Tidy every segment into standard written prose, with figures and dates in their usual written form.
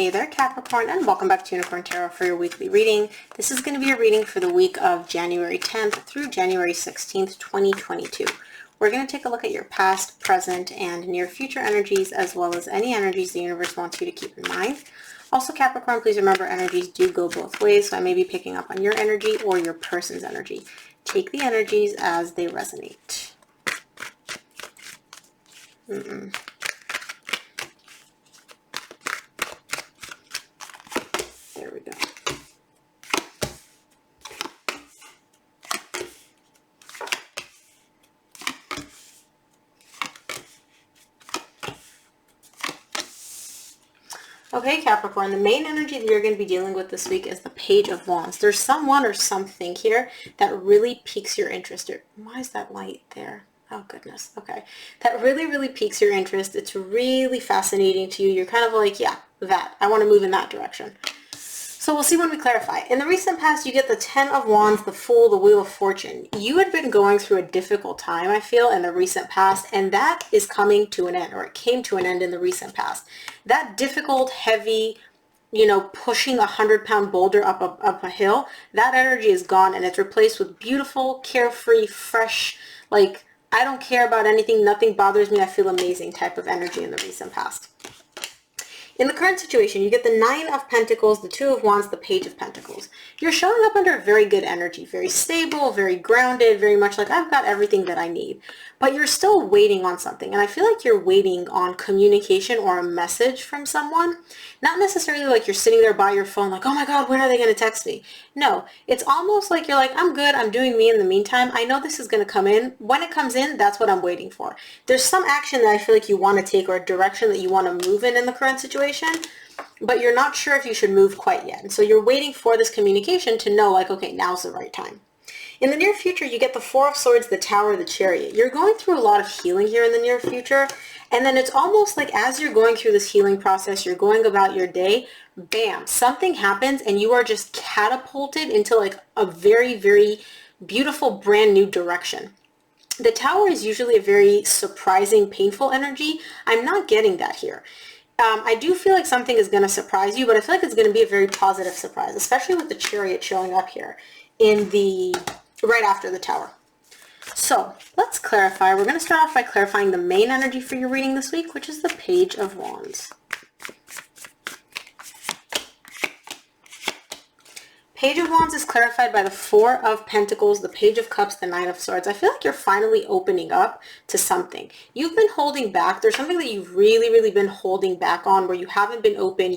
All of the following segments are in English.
Hey there Capricorn, and welcome back to Unicorn Tarot for your weekly reading. This is going to be a reading for the week of January 10th through January 16th, 2022. We're going to take a look at your past, present, and near future energies, as well as any energies the universe wants you to keep in mind. Also, Capricorn, please remember energies do go both ways, so I may be picking up on your energy or your person's energy. Take the energies as they resonate. There we go. Okay, Capricorn, the main energy that you're going to be dealing with this week is the Page of Wands. There's someone or something here that really piques your interest. Why is that light there? Oh, goodness. Okay. That really piques your interest. It's really fascinating to you. You're kind of like, yeah, that. I want to move in that direction. So we'll see when we clarify. In the recent past, you get the Ten of Wands, the Fool, the Wheel of Fortune. You had been going through a difficult time, I feel, in the recent past, and that is coming to an end, or it came to an end in the recent past. That difficult, heavy, pushing 100-pound boulder up a hill, that energy is gone, and it's replaced with beautiful, carefree, fresh, like, I don't care about anything, nothing bothers me, I feel amazing type of energy in the recent past. In the current situation, you get the Nine of Pentacles, the Two of Wands, the Page of Pentacles. You're showing up under very good energy, very stable, very grounded, very much like I've got everything that I need. But you're still waiting on something, and I feel like you're waiting on communication or a message from someone. Not necessarily like you're sitting there by your phone like, oh my God, when are they going to text me? No, it's almost like you're like, I'm good, I'm doing me in the meantime. I know this is going to come in. When it comes in, that's what I'm waiting for. There's some action that I feel like you want to take or a direction that you want to move in the current situation, but you're not sure if you should move quite yet. And so you're waiting for this communication to know like, okay, now's the right time. In the near future, you get the Four of Swords, the Tower, the Chariot. You're going through a lot of healing here in the near future. And then it's almost like as you're going through this healing process, you're going about your day, bam, something happens and you are just catapulted into like a very beautiful brand new direction. The Tower is usually a very surprising, painful energy. I'm not getting that here. I do feel like something is going to surprise you, but I feel like it's going to be a very positive surprise, especially with the Chariot showing up here in the right after the Tower. So let's clarify. We're going to start off by clarifying the main energy for your reading this week, which is the Page of Wands. Page of Wands is clarified by the Four of Pentacles, the Page of Cups, the Nine of Swords. I feel like you're finally opening up to something. You've been holding back. There's something that you've really been holding back on where you haven't been open.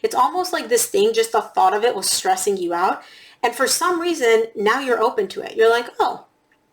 It's almost like this thing, just the thought of it was stressing you out. And for some reason, now you're open to it. You're like, oh,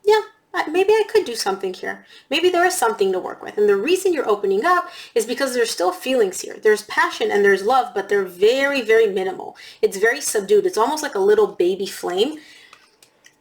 yeah, maybe I could do something here. Maybe there is something to work with. And the reason you're opening up is because there's still feelings here. There's passion and there's love, but they're very minimal. It's very subdued. It's almost like a little baby flame,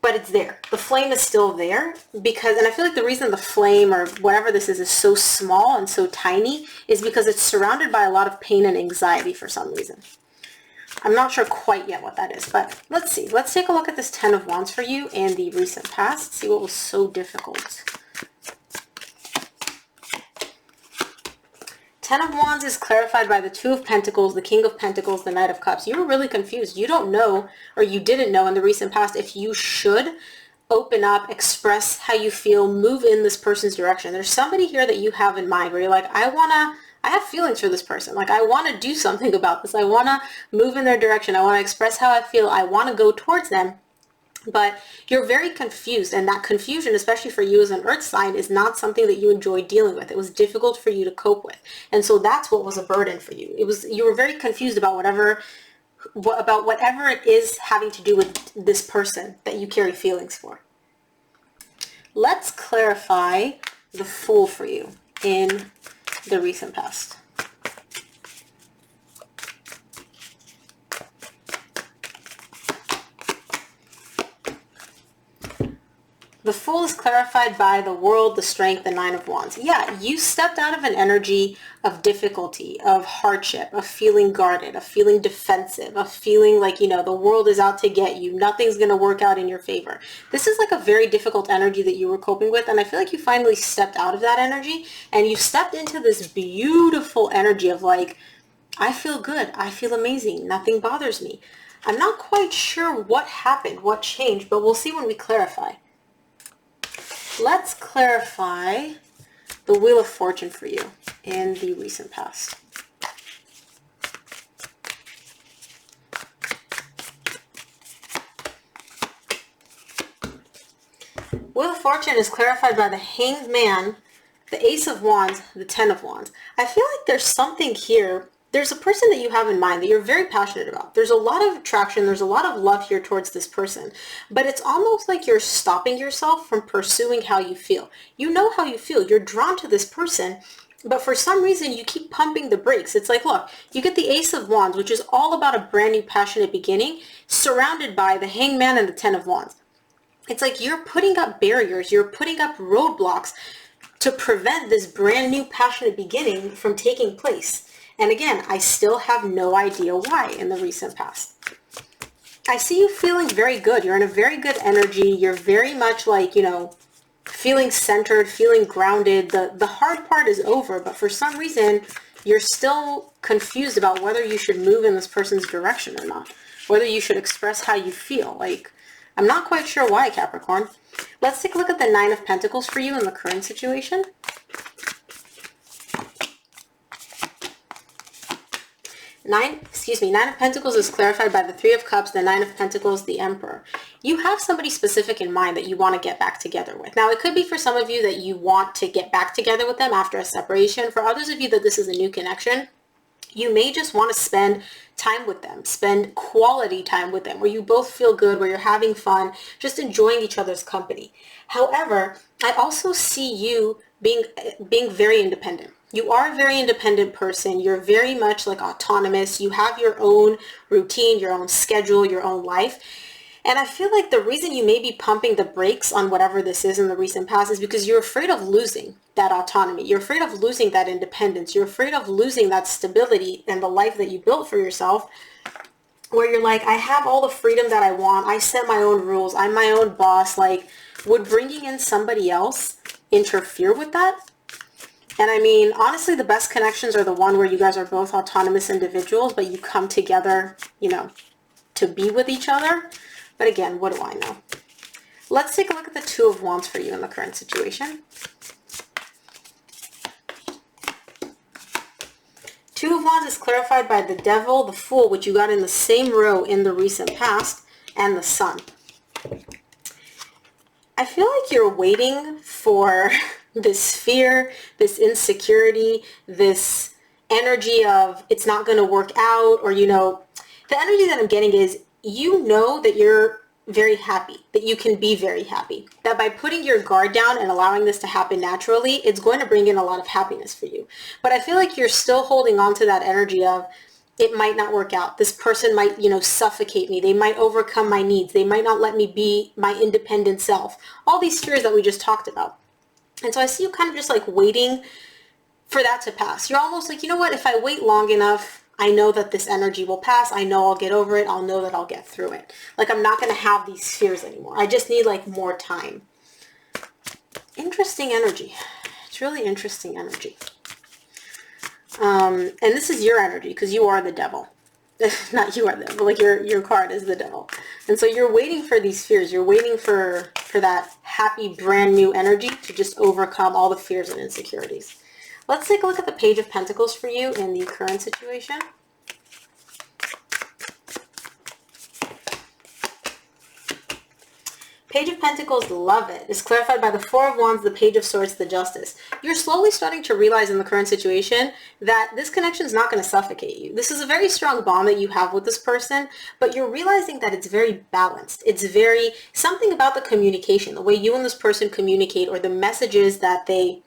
but it's there. The flame is still there because, and I feel like the reason the flame or whatever this is so small and so tiny is because it's surrounded by a lot of pain and anxiety for some reason. I'm not sure quite yet what that is, but let's see. Let's take a look at this Ten of Wands for you and the recent past. See what was so difficult. Ten of Wands is clarified by the Two of Pentacles, the King of Pentacles, the Knight of Cups. You were really confused. You don't know, or you didn't know in the recent past if you should open up, express how you feel, move in this person's direction. There's somebody here that you have in mind where you're like, I have feelings for this person. Like, I want to do something about this. I want to move in their direction. I want to express how I feel. I want to go towards them. But you're very confused. And that confusion, especially for you as an earth sign, is not something that you enjoy dealing with. It was difficult for you to cope with. And so that's what was a burden for you. You were very confused about whatever it is having to do with this person that you carry feelings for. Let's clarify the Fool for you in the recent past. The Fool is clarified by the World, the Strength, the Nine of Wands. Yeah, you stepped out of an energy of difficulty, of hardship, of feeling guarded, of feeling defensive, of feeling like, the world is out to get you. Nothing's going to work out in your favor. This is like a very difficult energy that you were coping with, and I feel like you finally stepped out of that energy, and you stepped into this beautiful energy of like, I feel good. I feel amazing. Nothing bothers me. I'm not quite sure what happened, what changed, but we'll see when we clarify. Let's clarify the Wheel of Fortune for you in the recent past. Wheel of Fortune is clarified by the Hanged Man, the Ace of Wands, the Ten of Wands. I feel like there's something here. There's a person that you have in mind that you're very passionate about. There's a lot of attraction. There's a lot of love here towards this person. But it's almost like you're stopping yourself from pursuing how you feel. You know how you feel. You're drawn to this person. But for some reason, you keep pumping the brakes. It's like, look, you get the Ace of Wands, which is all about a brand new passionate beginning, surrounded by the Hanged Man and the Ten of Wands. It's like you're putting up barriers. You're putting up roadblocks to prevent this brand new passionate beginning from taking place. And again, I still have no idea why in the recent past. I see you feeling very good. You're in a very good energy. You're very much like, you know, feeling centered, feeling grounded. The hard part is over, but for some reason, you're still confused about whether you should move in this person's direction or not, whether you should express how you feel. Like, I'm not quite sure why, Capricorn. Let's take a look at the Nine of Pentacles for you in the current situation. Nine of Pentacles is clarified by the Three of Cups, the Nine of Pentacles, the Emperor. You have somebody specific in mind that you want to get back together with. Now, it could be for some of you that you want to get back together with them after a separation. For others of you that this is a new connection, you may just want to spend time with them, spend quality time with them, where you both feel good, where you're having fun, just enjoying each other's company. However, I also see you being very independent. You are a very independent person. You're very much like autonomous. You have your own routine, your own schedule, your own life. And I feel like the reason you may be pumping the brakes on whatever this is in the recent past is because you're afraid of losing that autonomy. You're afraid of losing that independence. You're afraid of losing that stability and the life that you built for yourself, where you're like, I have all the freedom that I want. I set my own rules. I'm my own boss. Like, would bringing in somebody else interfere with that? And I mean, honestly, the best connections are the one where you guys are both autonomous individuals, but you come together, you know, to be with each other. But again, what do I know? Let's take a look at the Two of Wands for you in the current situation. Two of Wands is clarified by the Devil, the Fool, which you got in the same row in the recent past, and the Sun. I feel like you're waiting for this fear, this insecurity, this energy of it's not going to work out, or, you know, the energy that I'm getting is you know that you're very happy, that you can be very happy, that by putting your guard down and allowing this to happen naturally, it's going to bring in a lot of happiness for you. But I feel like you're still holding on to that energy of it might not work out. This person might, you know, suffocate me. They might overcome my needs. They might not let me be my independent self. All these fears that we just talked about. And so I see you kind of just like waiting for that to pass. You're almost like, you know what, if I wait long enough, I know that this energy will pass. I know I'll get over it. I'll know that I'll get through it. Like, I'm not going to have these fears anymore. I just need like more time. Interesting energy. It's really interesting energy. And this is your energy because you are the Devil. Not you are the Devil, like your card is the Devil. And so you're waiting for these fears. You're waiting for that happy, brand new energy to just overcome all the fears and insecurities. Let's take a look at the Page of Pentacles for you in the current situation. Page of Pentacles, love it, is clarified by the Four of Wands, the Page of Swords, the Justice. You're slowly starting to realize in the current situation that this connection is not going to suffocate you. This is a very strong bond that you have with this person, but you're realizing that it's very balanced. It's very, something about the communication, the way you and this person communicate, or the messages that they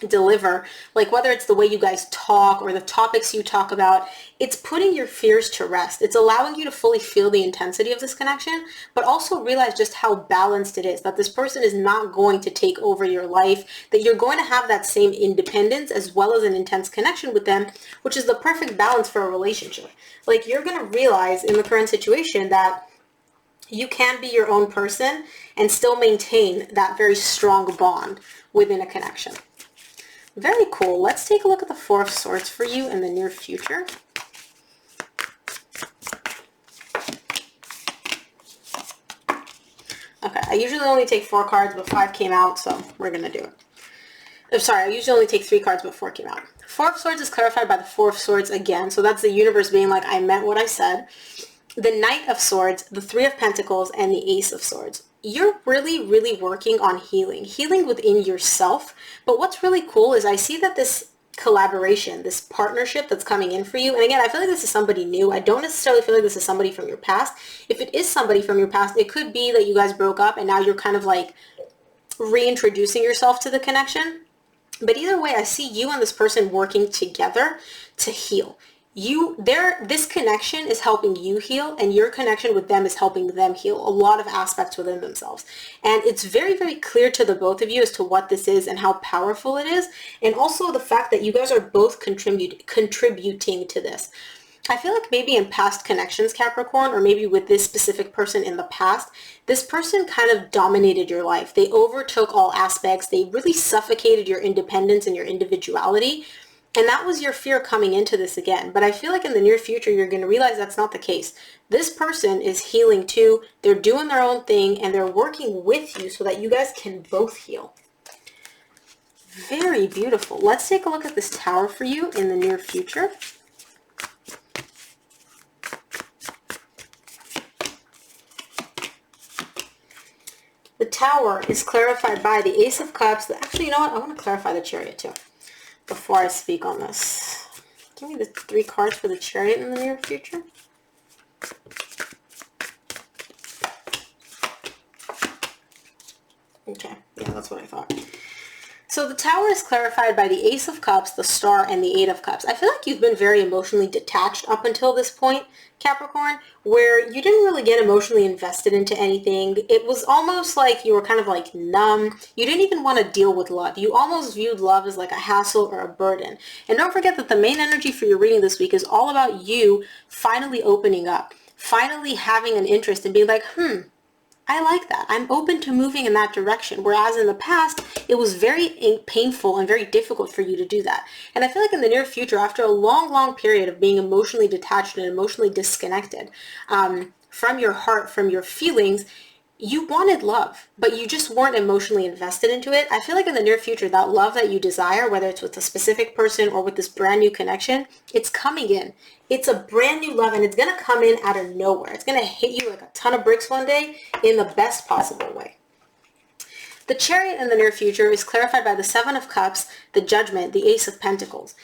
deliver, like whether it's the way you guys talk or the topics you talk about, it's putting your fears to rest. It's allowing you to fully feel the intensity of this connection, but also realize just how balanced it is, that this person is not going to take over your life, that you're going to have that same independence as well as an intense connection with them, which is the perfect balance for a relationship. Like, you're going to realize in the current situation that you can be your own person and still maintain that very strong bond within a connection. Very cool. Let's take a look at the Four of Swords for you in the near future. Okay, I usually only take 4 cards, but 5 came out, so we're going to do it. I'm sorry, I usually only take 3 cards, but 4 came out. 4 of Swords is clarified by the 4 of Swords again, so that's the universe being like, I meant what I said. The Knight of Swords, the 3 of Pentacles, and the Ace of Swords. You're really, really working on healing within yourself. But what's really cool is I see that this collaboration, this partnership that's coming in for you, and again, I feel like this is somebody new. I don't necessarily feel like this is somebody from your past. If it is somebody from your past, it could be that you guys broke up and now you're kind of like reintroducing yourself to the connection. But either way, I see you and this person working together to heal. This connection is helping you heal, and your connection with them is helping them heal a lot of aspects within themselves. And it's very, very clear to the both of you as to what this is and how powerful it is. And also the fact that you guys are both contributing to this. I feel like maybe in past connections, Capricorn, or maybe with this specific person in the past, this person kind of dominated your life. They overtook all aspects. They really suffocated your independence and your individuality. And that was your fear coming into this again. But I feel like in the near future, you're going to realize that's not the case. This person is healing too. They're doing their own thing, and they're working with you so that you guys can both heal. Very beautiful. Let's take a look at this Tower for you in the near future. The Tower is clarified by the Ace of Cups. Actually, you know what? I want to clarify the Chariot too before I speak on this. Give me the 3 cards for the Chariot in the near future. Okay, yeah, that's what I thought. So the Tower is clarified by the Ace of Cups, the Star, and the 8 of Cups. I feel like you've been very emotionally detached up until this point, Capricorn, where you didn't really get emotionally invested into anything. It was almost like you were kind of like numb. You didn't even want to deal with love. You almost viewed love as like a hassle or a burden. And don't forget that the main energy for your reading this week is all about you finally opening up, finally having an interest and being like, I like that. I'm open to moving in that direction. Whereas in the past, it was very painful and very difficult for you to do that. And I feel like in the near future, after a long, long period of being emotionally detached and emotionally disconnected from your heart, from your feelings, you wanted love, but you just weren't emotionally invested into it. I feel like in the near future, that love that you desire, whether it's with a specific person or with this brand new connection, it's coming in. It's a brand new love, and it's going to come in out of nowhere. It's going to hit you like a ton of bricks one day in the best possible way. The Chariot in the near future is clarified by the 7 of Cups, the Judgment, the Ace of Pentacles.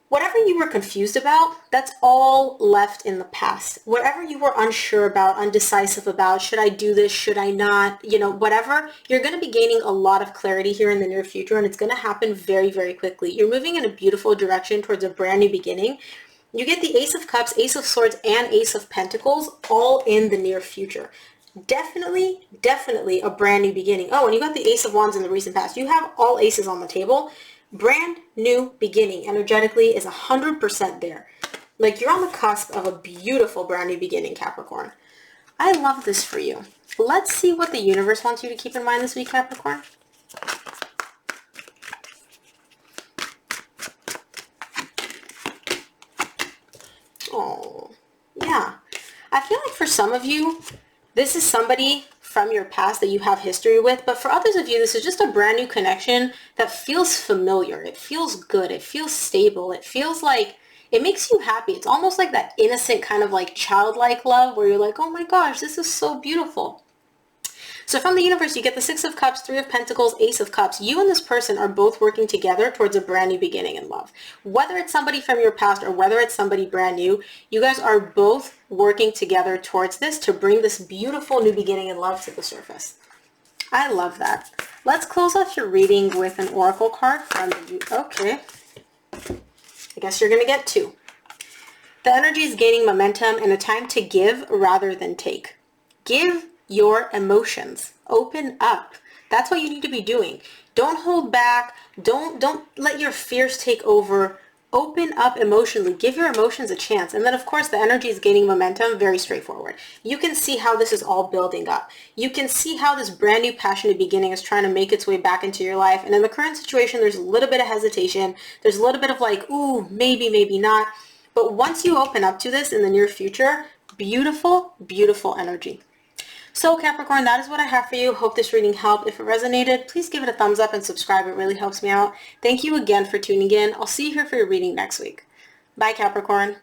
Whatever you were confused about, that's all left in the past. Whatever you were unsure about, undecisive about, should I do this, should I not, whatever, you're going to be gaining a lot of clarity here in the near future, and it's going to happen very, very quickly. You're moving in a beautiful direction towards a brand new beginning. You get the Ace of Cups, Ace of Swords, and Ace of Pentacles all in the near future. Definitely, definitely a brand new beginning. Oh, and you got the Ace of Wands in the recent past. You have all aces on the table. Brand new beginning energetically is 100% there. Like you're on the cusp of a beautiful brand new beginning, Capricorn. I love this for you. Let's see what the universe wants you to keep in mind this week, Capricorn. Oh, yeah. I feel like for some of you, this is somebody from your past that you have history with, but for others of you, this is just a brand new connection that feels familiar. It feels good. It feels stable. It feels like it makes you happy. It's almost like that innocent kind of like childlike love where you're like, oh my gosh, this is so beautiful. So from the universe, you get the 6 of Cups, 3 of Pentacles, Ace of Cups. You and this person are both working together towards a brand new beginning in love. Whether it's somebody from your past or whether it's somebody brand new, you guys are both working together towards this to bring this beautiful new beginning in love to the surface. I love that. Let's close off your reading with an oracle card from you. Okay. I guess you're going to get 2. The energy is gaining momentum and a time to give rather than take. Give your emotions. Open up. That's what you need to be doing. Don't hold back. Don't let your fears take over. Open up emotionally. Give your emotions a chance. And then, of course, the energy is gaining momentum. Very straightforward. You can see how this is all building up. You can see how this brand new passionate beginning is trying to make its way back into your life. And in the current situation, there's a little bit of hesitation. There's a little bit of like, ooh, maybe, maybe not. But once you open up to this in the near future, beautiful, beautiful energy. So Capricorn, that is what I have for you. Hope this reading helped. If it resonated, please give it a thumbs up and subscribe. It really helps me out. Thank you again for tuning in. I'll see you here for your reading next week. Bye, Capricorn.